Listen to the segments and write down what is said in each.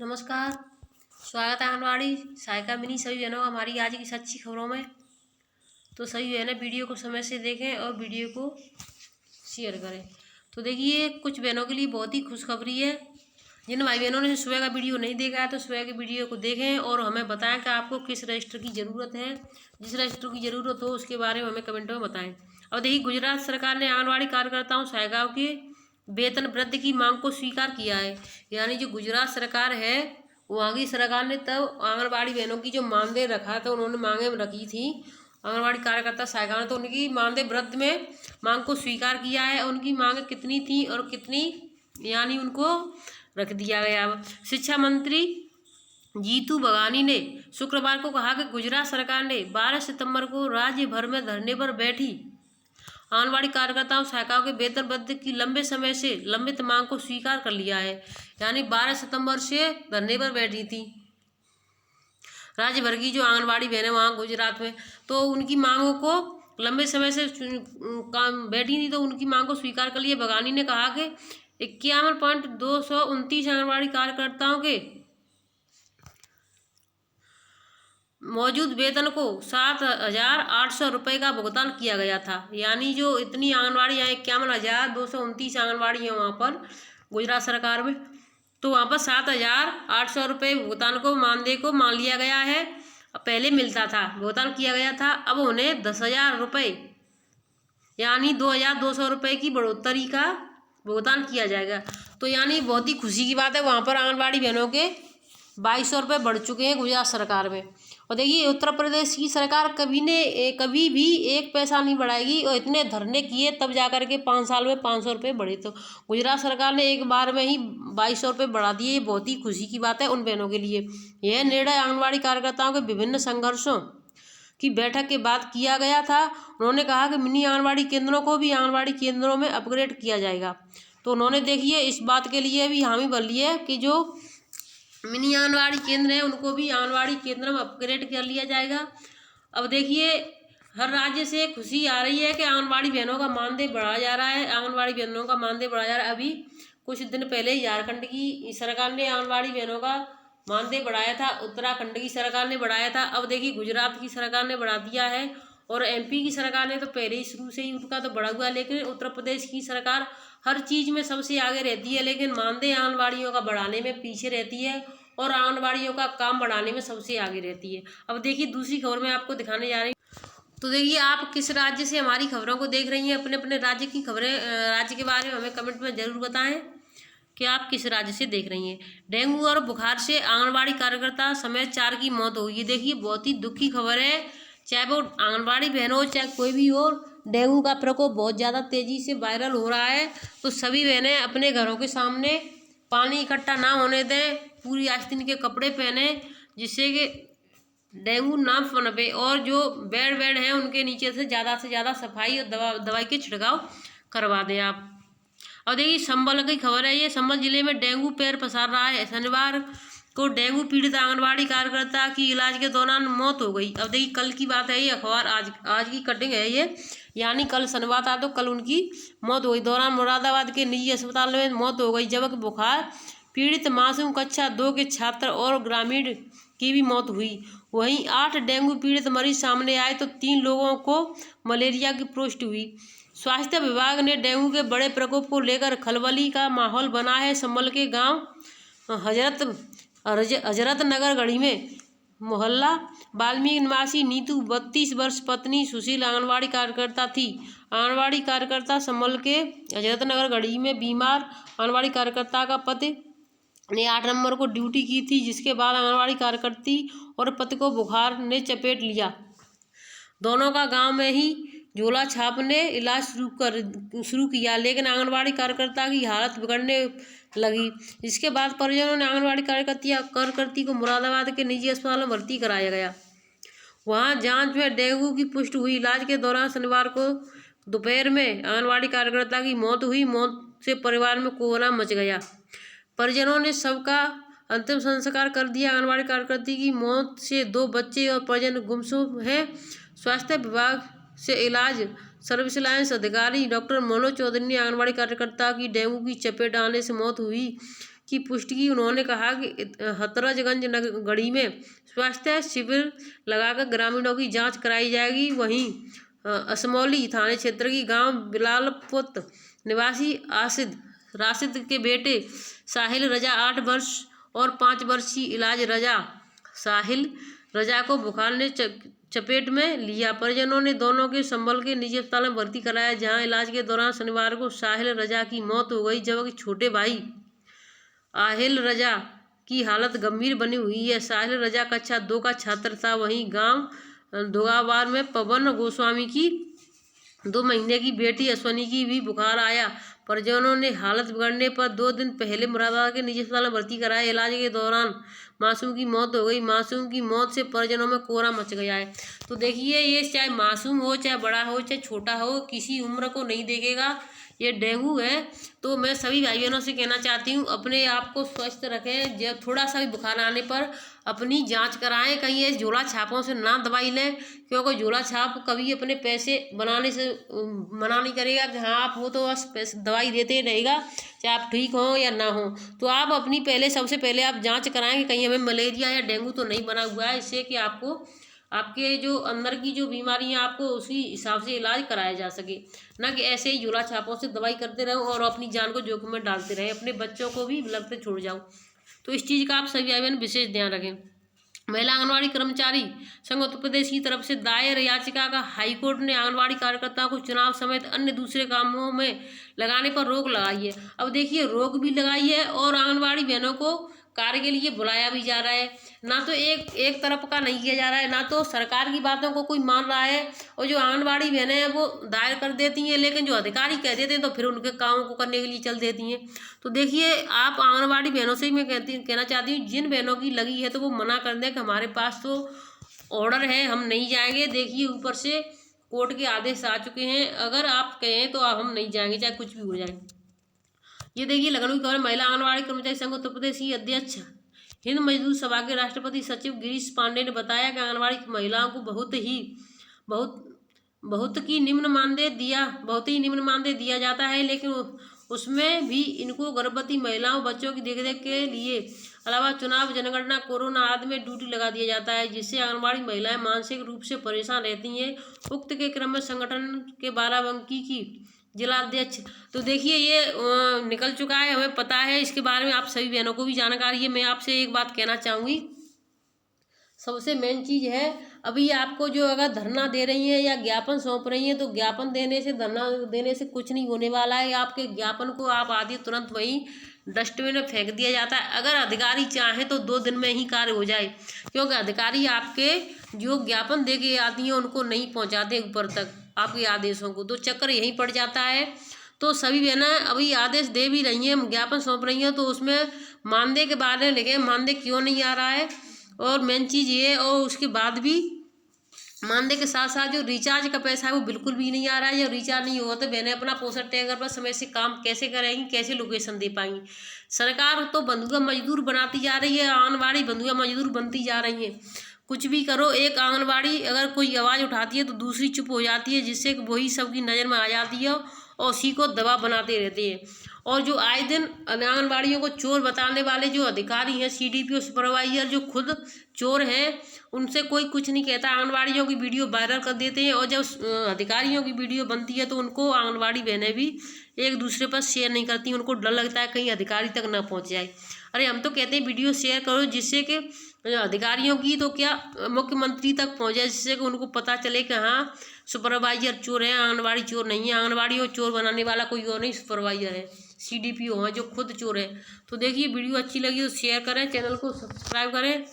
नमस्कार। स्वागत है आंगनवाड़ी सहायिका मिनी सभी बहनों का हमारी आज की सच्ची खबरों में। तो सभी बहनें वीडियो को समय से देखें और वीडियो को शेयर करें। तो देखिए, कुछ बहनों के लिए बहुत ही खुशखबरी है। जिन भाई बहनों ने सुबह का वीडियो नहीं देखा है तो सुबह के वीडियो को देखें और हमें बताएं कि आपको किस रजिस्टर की ज़रूरत है। जिस रजिस्टर की ज़रूरत हो उसके बारे में हमें कमेंट में बताएं। और देखिए, गुजरात सरकार ने आंगनवाड़ी कार्यकर्ताओं सहायिकाओं के वेतन वृद्धि की मांग को स्वीकार किया है। यानी जो गुजरात सरकार है, वहाँ की सरकार ने तब आंगनबाड़ी बहनों की जो मानदेय रखा था, उन्होंने मांगे रखी थी आंगनबाड़ी कार्यकर्ता सहायिकाओं ने, तो उनकी मानदेय वृद्धि में मांग को स्वीकार किया है। उनकी मांगे कितनी थी और कितनी, यानी उनको रख दिया गया। शिक्षा मंत्री जीतू बघानी ने शुक्रवार को कहा कि गुजरात सरकार ने 12 सितंबर को राज्य भर में धरने पर बैठी आंगनबाड़ी कार्यकर्ताओं सहायिकाओं के वेतन वृद्धि की लंबे समय से लंबित मांग को स्वीकार कर लिया है। यानी 12 सितंबर से धरने पर बैठी थी राज्य भर की जो आंगनबाड़ी बहनें वहाँ गुजरात में, तो उनकी मांगों को लंबे समय से काम बैठी नहीं, तो उनकी मांग को स्वीकार कर लिया। बघानी ने कहा कि 51.229 आंगनबाड़ी कार्यकर्ताओं के मौजूद वेतन को 7,800 रुपये का भुगतान किया गया था। यानी जो इतनी आंगनबाड़ी हैं, 51,229 आंगनबाड़ी हैं वहाँ पर गुजरात सरकार में, तो वहाँ पर 7,800 रुपये भुगतान को मानदेय को मान लिया गया है। पहले मिलता था, भुगतान किया गया था, अब उन्हें 10,000 रुपये यानी 2,200 रुपये की बढ़ोतरी का भुगतान किया जाएगा। तो यानी बहुत ही खुशी की बात है, वहाँ पर आंगनबाड़ी बहनों के 2,200 रुपये बढ़ चुके हैं गुजरात सरकार में। और देखिए, उत्तर प्रदेश की सरकार कभी भी एक पैसा नहीं बढ़ाएगी, और इतने धरने किए तब जा कर के 5 साल में 500 रुपये बढ़े, तो गुजरात सरकार ने एक बार में ही 2,200 रुपये बढ़ा दिए। ये बहुत ही खुशी की बात है उन बहनों के लिए। यह निर्णय आंगनबाड़ी कार्यकर्ताओं के विभिन्न संघर्षों की बैठक के बाद किया गया था। उन्होंने कहा कि मिनी आंगनबाड़ी केंद्रों को भी आंगनबाड़ी केंद्रों में अपग्रेड किया जाएगा। तो उन्होंने देखिए इस बात के लिए भी हामी भर ली है कि जो मिनी आंगनबाड़ी केंद्र है उनको भी आंगनबाड़ी केंद्र में अपग्रेड कर लिया जाएगा। अब देखिए, हर राज्य से खुशी आ रही है कि आंगनबाड़ी बहनों का मानदेय बढ़ाया जा रहा है। आंगनबाड़ी बहनों का मानदेय बढ़ाया जा रहा है। अभी कुछ दिन पहले झारखंड की सरकार ने आंगनबाड़ी बहनों का मानदेय बढ़ाया था, उत्तराखंड की सरकार ने बढ़ाया था, अब देखिए गुजरात की सरकार ने बढ़ा दिया है। और एमपी की सरकार ने तो पहले ही शुरू से ही उनका तो बढ़ा हुआ है, लेकिन उत्तर प्रदेश की सरकार हर चीज़ में सबसे आगे रहती है, लेकिन मानदेय आंगनबाड़ियों का बढ़ाने में पीछे रहती है और आंगनबाड़ियों का काम बढ़ाने में सबसे आगे रहती है। अब देखिए, दूसरी खबर मैं आपको दिखाने जा रही हूँ। तो देखिए, आप किस राज्य से हमारी खबरों को देख रही हैं, अपने अपने राज्य की खबरें, राज्य के बारे में हमें कमेंट में ज़रूर बताएं कि आप किस राज्य से देख रही हैं। डेंगू और बुखार से आंगनबाड़ी कार्यकर्ता समेत 4 की मौत हो गई। देखिए, बहुत ही दुख की खबर है, चाहे वो आंगनबाड़ी बहन हो चाहे कोई भी हो। डेंगू का प्रकोप बहुत ज़्यादा तेज़ी से वायरल हो रहा है, तो सभी बहनें अपने घरों के सामने पानी इकट्ठा ना होने दें, पूरी आस्तीन के कपड़े पहने जिससे कि डेंगू ना पनपे, और जो बेड हैं उनके नीचे से ज़्यादा सफाई और दवाई के छिड़काव करवा दें आप। और देखिए, संबल की खबर है, ये संबल जिले में डेंगू पैर पसार रहा है। शनिवार को डेंगू पीड़ित आंगनबाड़ी कार्यकर्ता की इलाज के दौरान मौत हो गई। अब देखिए, कल की बात है, ये अखबार आज की कटिंग है ये, यानी कल शनिवार था तो कल उनकी मौत हो गई। दौरान मुरादाबाद के निजी अस्पताल में मौत हो गई, जबकि बुखार पीड़ित मासूम कक्षा 2 के छात्र और ग्रामीण की भी मौत हुई। वहीं 8 डेंगू पीड़ित मरीज सामने आए तो 3 लोगों को मलेरिया की पुष्टि हुई। स्वास्थ्य विभाग ने डेंगू के बड़े प्रकोप को लेकर खलबली का माहौल बना है। संभल के गांव हजरत नगर गढ़ी में मोहल्ला वाल्मीकि निवासी नीतू 32 वर्ष पत्नी सुशील आंगनबाड़ी कार्यकर्ता थी। आंगनबाड़ी कार्यकर्ता संभल के हजरत नगर गढ़ी में बीमार आंगनबाड़ी कार्यकर्ता का पति ने 8 नंबर को ड्यूटी की थी, जिसके बाद आंगनबाड़ी कार्यकर्ती और पति को बुखार ने चपेट लिया। दोनों का गांव में ही झोला छाप ने इलाज शुरू किया, लेकिन आंगनबाड़ी कार्यकर्ता की हालत बिगड़ने लगी। इसके बाद परिजनों ने आंगनबाड़ी कार्यकर्ती को मुरादाबाद के निजी अस्पताल में भर्ती कराया गया। वहां जांच में डेंगू की पुष्टि हुई। इलाज के दौरान शनिवार को दोपहर में आंगनबाड़ी कार्यकर्ता की मौत हुई। मौत से परिवार में कोहराम मच गया। परिजनों ने सबका अंतिम संस्कार कर दिया। आंगनबाड़ी कार्यकर्ती की मौत से 2 बच्चे और परिजन गुमसुम हैं। स्वास्थ्य विभाग से इलाज सर्विस लाइन्स अधिकारी डॉक्टर मनोज चौधरी ने आंगनबाड़ी कार्यकर्ता की डेंगू की चपेट आने से मौत हुई की पुष्टि की। उन्होंने कहा कि हथरजगंज गढ़ी में स्वास्थ्य शिविर लगाकर ग्रामीणों की जांच कराई जाएगी। वहीं असमौली थाने क्षेत्र की गांव बिलालपुर निवासी राशिद के बेटे साहिल रजा 8 वर्ष और 5 वर्ष की इलाज रजा साहिल रजा को बुखार ने चपेट में लिया। परिजनों ने दोनों के संभल के निजी अस्पताल में भर्ती कराया, जहां इलाज के दौरान शनिवार को साहिल रजा की मौत हो गई, जबकि छोटे भाई आहिल रजा की हालत गंभीर बनी हुई है। साहिल रजा कक्षा 2 का छात्र था। वहीं गांव दुगावार में पवन गोस्वामी की 2 महीने की बेटी अश्वनी की भी बुखार आया। परिजनों ने हालत बिगड़ने पर 2 दिन पहले मुरादाबाद के निजी अस्पताल में भर्ती कराया। इलाज के दौरान मासूम की मौत हो गई। मासूम की मौत से परिजनों में कोहराम मच गया है। तो देखिए, ये चाहे मासूम हो, चाहे बड़ा हो, चाहे छोटा हो, किसी उम्र को नहीं देखेगा। ये डेंगू है। तो मैं सभी भाई बहनों से कहना चाहती हूँ, अपने आप को स्वस्थ रखें। जब थोड़ा सा भी बुखार आने पर अपनी जांच कराएं। कहीं ये झोला छापों से ना दवाई लें, क्योंकि झोला छाप कभी अपने पैसे बनाने से मना नहीं करेगा कि हाँ आप हो तो बस दवाई देते ही रहेगा, चाहे आप ठीक हो या ना हो। तो आप अपनी सबसे पहले आप जांच कराएं कि कहीं हमें मलेरिया या डेंगू तो नहीं बना हुआ है, इससे कि आपको आपके जो अंदर की जो बीमारियां आपको उसी हिसाब से इलाज कराया जा सके, ना कि ऐसे ही झोला छापों से दवाई करते रहो और अपनी जान को जोखिम में डालते रहे, अपने बच्चों को भी लगते छोड़ जाओ। तो इस चीज़ का आप सभी भाई बहन विशेष ध्यान रखें। महिला आंगनवाड़ी कर्मचारी संघ उत्तर प्रदेश की तरफ से दायर याचिका का हाईकोर्ट ने आंगनवाड़ी कार्यकर्ताओं को चुनाव समेत अन्य दूसरे कामों में लगाने पर रोक लगाई है। अब देखिए, रोक भी लगाई है और आंगनवाड़ी बहनों को कार्य के लिए बुलाया भी जा रहा है। ना तो एक तरफ का नहीं किया जा रहा है, ना तो सरकार की बातों को कोई मान रहा है। और जो आंगनवाड़ी बहनें हैं वो दायर कर देती हैं, लेकिन जो अधिकारी कह देते हैं तो फिर उनके कामों को करने के लिए चल देती हैं। तो देखिए, आप आंगनवाड़ी बहनों से मैं कहना चाहती हूँ, जिन बहनों की लगी है तो वो मना कर दें कि हमारे पास तो ऑर्डर है, हम नहीं जाएंगे। देखिए, ऊपर से कोर्ट के आदेश आ चुके हैं, अगर आप कहें तो हम नहीं जाएंगे, चाहे कुछ भी हो जाए। ये देखिए, लखनऊ की खबर। महिला आंगनवाड़ी कर्मचारी संघ उत्तर प्रदेश की अध्यक्ष हिंद मजदूर सभा के राष्ट्रपति सचिव गिरीश पांडे ने बताया कि आंगनवाड़ी महिलाओं को बहुत ही निम्न मानदेय दिया जाता है, लेकिन उसमें भी इनको गर्भवती महिलाओं बच्चों की देखरेख के लिए अलावा चुनाव, जनगणना, कोरोना आदि में ड्यूटी लगा दिया जाता है, जिससे आंगनवाड़ी महिलाएं मानसिक रूप से परेशान रहती हैं। उक्त के क्रम में संगठन के बाराबंकी की जिलाध्यक्ष, तो देखिए ये निकल चुका है, हमें पता है इसके बारे में, आप सभी बहनों को भी जानकारी है। मैं आपसे एक बात कहना चाहूँगी, सबसे मेन चीज़ है, अभी आपको जो अगर धरना दे रही हैं या ज्ञापन सौंप रही हैं, तो ज्ञापन देने से, धरना देने से कुछ नहीं होने वाला है। आपके ज्ञापन को आप आदि तुरंत वहीं डस्टबिन में फेंक दिया जाता है। अगर अधिकारी चाहें तो 2 दिन में ही कार्य हो जाए, क्योंकि अधिकारी आपके जो ज्ञापन दे के आती हैं उनको नहीं पहुँचाते ऊपर तक आपके आदेशों को, तो चक्कर यहीं पड़ जाता है। तो सभी बहनें अभी आदेश दे भी रही हैं, ज्ञापन सौंप रही हैं, तो उसमें मानदेय के बारे में लिखे, मानदेय क्यों नहीं आ रहा है, और मेन चीज़ ये, और उसके बाद भी मानदेय के साथ साथ जो रिचार्ज का पैसा है वो बिल्कुल भी नहीं आ रहा है। जब रिचार्ज नहीं हुआ तो बहनें अपना पोषण टैंकर पर समय से काम कैसे करेंगी, कैसे लोकेशन दे पाएंगी। सरकार तो बंधुआ मजदूर बनाती जा रही है, आंगनवाड़ी बंधुआ मजदूर बनती जा रही है। कुछ भी करो, एक आंगनवाड़ी अगर कोई आवाज़ उठाती है तो दूसरी चुप हो जाती है, जिससे वही सबकी नज़र में आ जाती है और उसी को दबा बनाते रहते हैं। और जो आए दिन आंगनवाड़ियों को चोर बताने वाले जो अधिकारी हैं, CDPO सुपरवाइजर, जो खुद चोर हैं, उनसे कोई कुछ नहीं कहता। आंगनवाड़ियों की वीडियो वायरल कर देते हैं, और जब अधिकारियों की वीडियो बनती है तो उनको आंगनवाड़ी बहनें भी एक दूसरे पर शेयर नहीं करती। उनको डर लगता है कहीं अधिकारी तक ना पहुंच जाए। अरे हम तो कहते हैं वीडियो शेयर करो, जिससे कि अधिकारियों की तो क्या मुख्यमंत्री तक पहुँच जाए, जिससे कि उनको पता चले कि हाँ सुपरवाइजर चोर है, आंगनवाड़ी चोर नहीं है। आंगनवाड़ी को चोर बनाने वाला कोई और नहीं, सुपरवाइजर है, CDPO है जो खुद चोर है। तो देखिए, वीडियो अच्छी लगी तो शेयर करें, चैनल को सब्सक्राइब करें।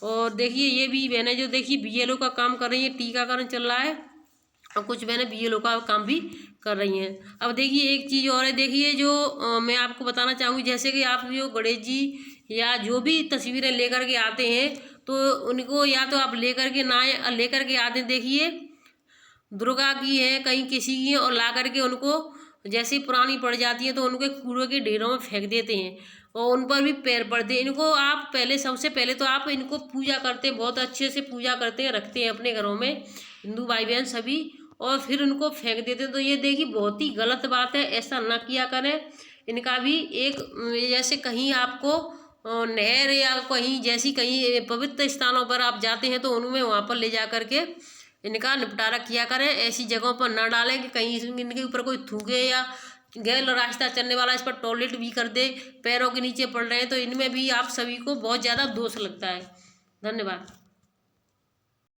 और देखिए, ये भी बहनें जो देखिए BLO का काम कर रही है, टीकाकरण चल रहा है, और कुछ बहनें BLO का काम भी कर रही हैं। अब देखिए, एक चीज़ और है, देखिए जो मैं आपको बताना चाहूँगी, जैसे कि आप जो गणेश जी या जो भी तस्वीरें लेकर के आते हैं, तो उनको या तो आप लेकर के आते, देखिए दुर्गा की है, कहीं किसी की है, और ला करके उनको जैसे पुरानी पड़ जाती है तो उनके कूड़े के ढेरों में फेंक देते हैं, और उन पर भी पैर पड़ते हैं। इनको आप सबसे पहले तो आप इनको पूजा करते हैं, बहुत अच्छे से पूजा करते हैं, रखते हैं अपने घरों में, हिंदू भाई बहन सभी, और फिर उनको फेंक देते हैं। तो ये देखिए बहुत ही गलत बात है, ऐसा ना किया करें। इनका भी एक जैसे कहीं आपको नहर या कहीं जैसी कहीं पवित्र स्थानों पर आप जाते हैं तो उनमें वहाँ पर ले जा कर के इनका निपटारा किया करें। ऐसी जगहों पर न डालें कि कहीं इनके ऊपर कोई थूके या गैर रास्ता चलने वाला इस पर टॉयलेट भी कर दे, पैरों के नीचे पड़ रहे हैं तो इनमें भी आप सभी को बहुत ज़्यादा दोष लगता है। धन्यवाद।